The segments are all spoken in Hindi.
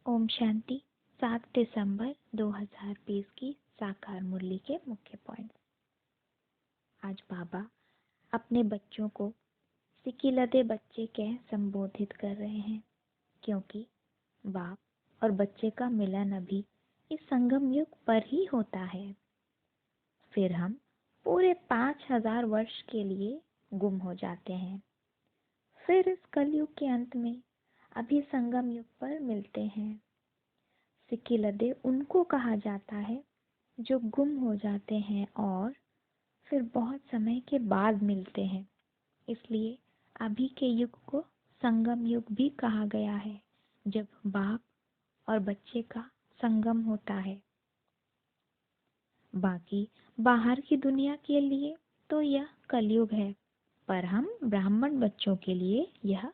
ओम शांति। 7 दिसंबर 2020 की साकार मुरली के मुख्य पॉइंट्स। आज बाबा अपने बच्चों को सिकिलदे बच्चे कह संबोधित कर रहे हैं, क्योंकि बाप और बच्चे का मिलन अभी इस संगम युग पर ही होता है। फिर हम पूरे 5000 वर्ष के लिए गुम हो जाते हैं। फिर इस कलयुग के अंत में अभी संगम युग पर मिलते हैं। सिकिलदे उनको कहा जाता है जो गुम हो जाते हैं और फिर बहुत समय के बाद मिलते हैं। इसलिए अभी के युग को संगम युग भी कहा गया है, जब बाप और बच्चे का संगम होता है। बाकी बाहर की दुनिया के लिए तो यह कलयुग है, पर हम ब्राह्मण बच्चों के लिए यह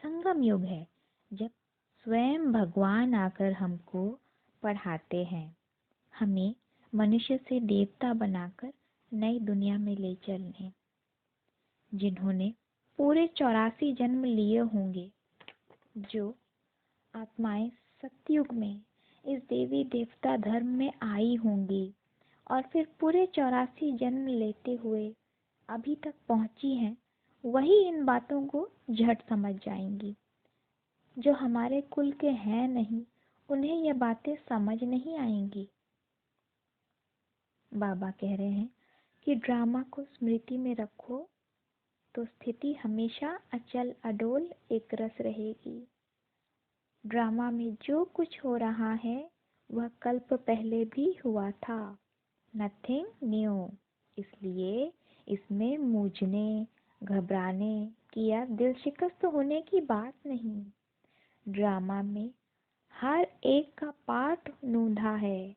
संगम युग है, जब स्वयं भगवान आकर हमको पढ़ाते हैं, हमें मनुष्य से देवता बनाकर नई दुनिया में ले चलने। जिन्होंने पूरे 84 जन्म लिए होंगे, जो आत्माएं सतयुग में इस देवी देवता धर्म में आई होंगी और फिर पूरे 84 जन्म लेते हुए अभी तक पहुंची हैं, वही इन बातों को झट समझ जाएंगी। जो हमारे कुल के हैं नहीं, उन्हें यह बातें समझ नहीं आएंगी। बाबा कह रहे हैं कि ड्रामा को स्मृति में रखो तो स्थिति हमेशा अचल अडोल एक रस रहेगी। ड्रामा में जो कुछ हो रहा है वह कल्प पहले भी हुआ था, नथिंग न्यू। इसलिए इसमें मूझने, घबराने की या दिल शिकस्त होने की बात नहीं। ड्रामा में हर एक का पार्ट नूंधा है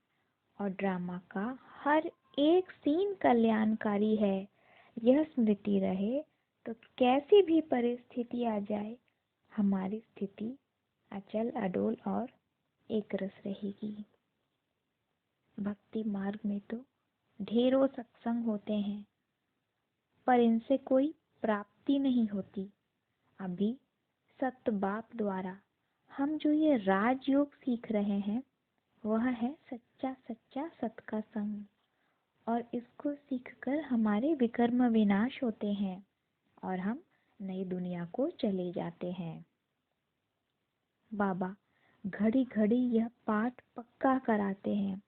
और ड्रामा का हर एक सीन कल्याणकारी है। यह स्मृति रहे तो कैसी भी परिस्थिति आ जाए, हमारी स्थिति अचल अडोल और एक रस रहेगी। भक्ति मार्ग में तो ढेरों सत्संग होते हैं, पर इनसे कोई प्राप्ति नहीं होती। अभी सत बाप द्वारा हम जो ये राजयोग सीख रहे हैं, वह है सच्चा सच्चा सत का संग, और इसको सीखकर हमारे विकर्म विनाश होते हैं और हम नई दुनिया को चले जाते हैं। बाबा घड़ी घड़ी यह पाठ पक्का कराते हैं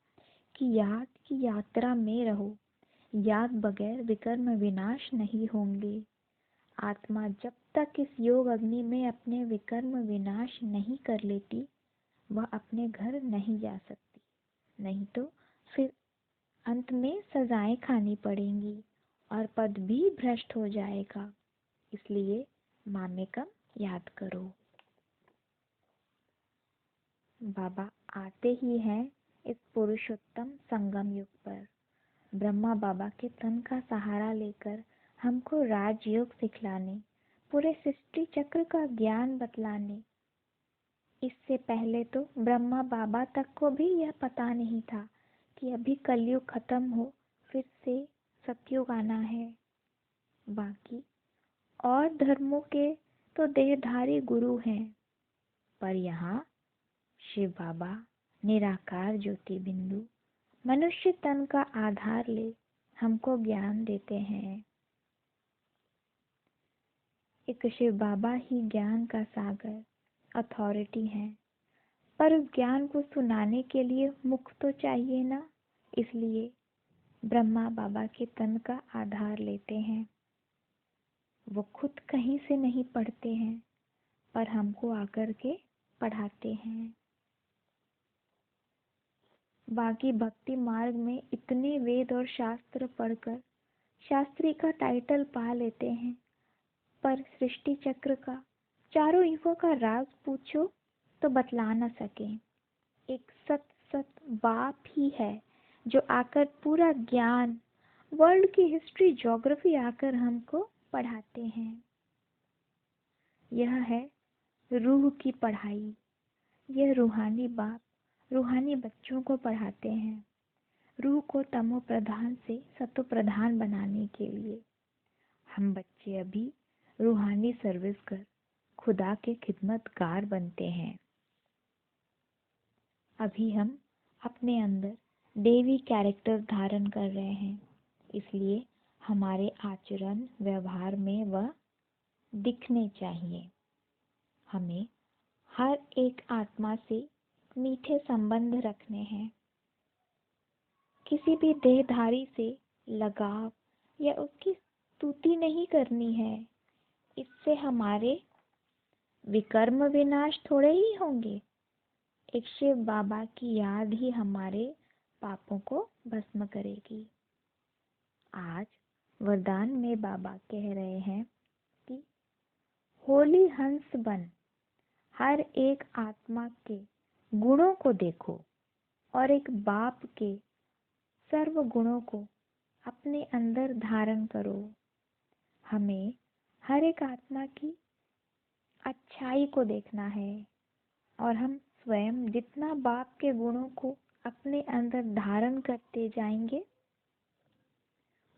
कि याद की यात्रा में रहो, याद बगैर विकर्म विनाश नहीं होंगे। आत्मा जब तक इस योग अग्नि में अपने विकर्म विनाश नहीं कर लेती, वह अपने घर नहीं जा सकती। नहीं तो फिर अंत में सजाएं खानी पड़ेंगी और पद भी भ्रष्ट हो जाएगा। इसलिए मामेकम याद करो। बाबा आते ही हैं इस पुरुषोत्तम संगम युग पर। ब्रह्मा बाबा के तन का सहारा लेकर हमको राजयोग सिखलाने, पूरे सृष्टि चक्र का ज्ञान बतलाने। इससे पहले तो ब्रह्मा बाबा तक को भी यह पता नहीं था कि अभी कलयुग खत्म हो फिर से सतयुग आना है। बाकी और धर्मों के तो देहधारी गुरु हैं, पर यहाँ शिव बाबा निराकार ज्योति बिंदु मनुष्य तन का आधार ले हमको ज्ञान देते हैं। एक शिव बाबा ही ज्ञान का सागर अथॉरिटी है, पर उस ज्ञान को सुनाने के लिए मुख तो चाहिए ना। इसलिए ब्रह्मा बाबा के तन का आधार लेते हैं। वो खुद कहीं से नहीं पढ़ते हैं, पर हमको आकर के पढ़ाते हैं। बाकी भक्ति मार्ग में इतने वेद और शास्त्र पढ़कर शास्त्री का टाइटल पा लेते हैं, पर सृष्टि चक्र का चारों युगों का राज पूछो तो बतला न सके। एक सत सत बाप ही है जो आकर पूरा ज्ञान, वर्ल्ड की हिस्ट्री, ज्योग्राफी आकर हमको पढ़ाते हैं। यह है रूह की पढ़ाई। यह रूहानी बाप रूहानी बच्चों को पढ़ाते हैं, रूह को तमो प्रधान से सतो प्रधान बनाने के लिए। हम बच्चे अभी रूहानी सर्विस कर खुदा के खिदमतगार बनते हैं। अभी हम अपने अंदर देवी कैरेक्टर धारण कर रहे हैं, इसलिए हमारे आचरण व्यवहार में वह दिखने चाहिए। हमें हर एक आत्मा से मीठे संबंध रखने हैं। किसी भी देहधारी से लगाव या उसकी स्तुति नहीं करनी है। इससे हमारे विकर्म विनाश थोड़े ही होंगे। एक शिव बाबा की याद ही हमारे पापों को भस्म करेगी। आज वरदान में बाबा कह रहे हैं कि होली हंस बन हर एक आत्मा के गुणों को देखो और एक बाप के सर्व गुणों को अपने अंदर धारण करो। हमें हर एक आत्मा की अच्छाई को देखना है और हम स्वयं जितना बाप के गुणों को अपने अंदर धारण करते जाएंगे,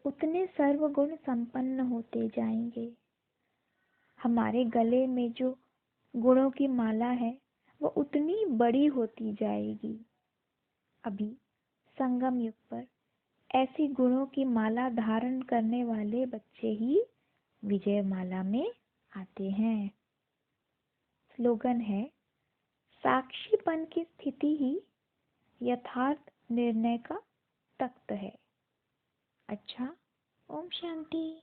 उतने सर्वगुण संपन्न होते जाएंगे। हमारे गले में जो गुणों की माला है वो उतनी बड़ी होती जाएगी। अभी संगम युग पर ऐसी गुणों की माला धारण करने वाले बच्चे ही विजय माला में आते हैं। स्लोगन है, साक्षीपन की स्थिति ही यथार्थ निर्णय का तख्त है। अच्छा, ओम शांति।